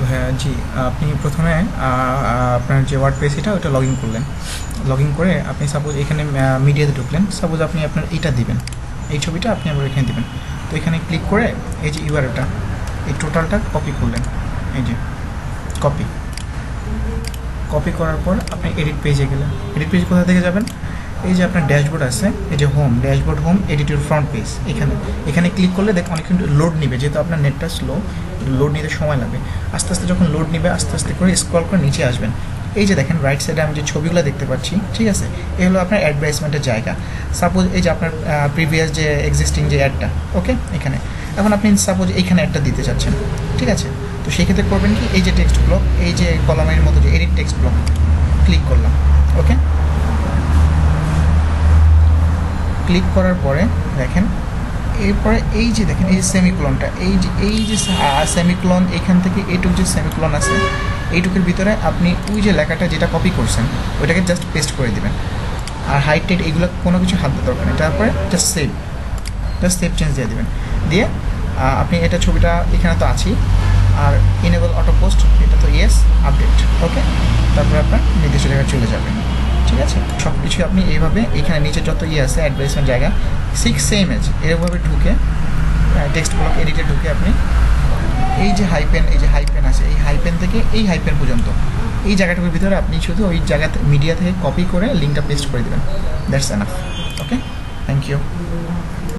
হ্যাঁ জি, আপনি প্রথমে আপনার যে ওয়ার্ড পেজ এটা ওটা লগ ইন করলেন। লগ ইন করে আপনি সাপোজ এখানে মিডিয়াতে ঢুকলেন। সাপোজ আপনি আপনার এইটা দিবেন, এই ছবিটা আপনি আবার এখানে দিবেন। তো এখানে ক্লিক করে এই যে ইউআরএলটা, এই টোটালটা কপি করলেন। এই যে কপি কপি করার পর আপনি এডিট পেজে গেলেন। এডিট পেজ কোথা থেকে যাবেন? এই যে আপনার ড্যাশবোর্ড আছে, এই যে home, dashboard home, editor front page, এখানে এখানে ক্লিক করলে দেখুন অনেক কিন্তু লোড নিবে, যেহেতু আপনার নেটটা স্লো, লোড নিতে সময় লাগবে। আস্তে আস্তে যখন লোড নিবে আস্তে আস্তে করে স্ক্রল করে নিচে আসবেন। এই যে দেখেন রাইট সাইডে আমি যে ছবিগুলো দেখতে পাচ্ছি, ঠিক আছে, এই হলো আপনার অ্যাডভার্টাইজমেন্টের জায়গা। সাপোজ এই যে আপনার প্রিভিয়াস যে এক্সিস্টিং যে অ্যাডটা, ওকে, এখানে এখন আপনি সাপোজ এইখানে অ্যাডটা দিতে চাচ্ছেন, ঠিক আছে। তো সেই ক্ষেত্রে করবেন কি, এই যে টেক্সট ব্লক, এই যে কলামের মতো যে এডিট টেক্সট ব্লক ক্লিক করলাম, ওকে। ক্লিক করার পরে দেখেন এরপরে এই যে দেখেন এই যে সেমিকোলনটা, এই যে সেমিকোলন, এখান থেকে এইটুকু যে সেমিকোলন আছে, এইটুকুর ভিতরে আপনি ওই যে লেখাটা যেটা কপি করছেন ওইটাকে জাস্ট পেস্ট করে দিবেন। আর হাইট টেট এগুলো কোনো কিছু হাত দিতে দরকার নেই। তারপরে জাস্ট সেভ চেঞ্জ দিয়ে দেবেন। দিয়ে আপনি এটা ছবিটা এখানে তো আছেই, আর ইনেবল অটো পোস্ট এটা তো ইয়েস, আপডেট, ওকে। তারপরে আপনার নির্দিষ্ট জায়গায় চলে যাবেন, ঠিক আছে। সব কিছু আপনি এইভাবে এখানে নিচে যত আছে অ্যাডভার্টাইজমেন্ট জায়গা, সেম এজ এরভাবে ঢুকে টেক্সট ব্লক এডিটে ঢুকে আপনি এই যে হাইপেন, এই যে হাইপেন আছে, এই হাইপেন থেকে এই হাইপেন পর্যন্ত এই জায়গাটুকুর ভিতরে আপনি শুধু ওই জায়গাতে মিডিয়া থেকে কপি করে লিঙ্কটা পেস্ট করে দেবেন। That's enough, okay. Thank you.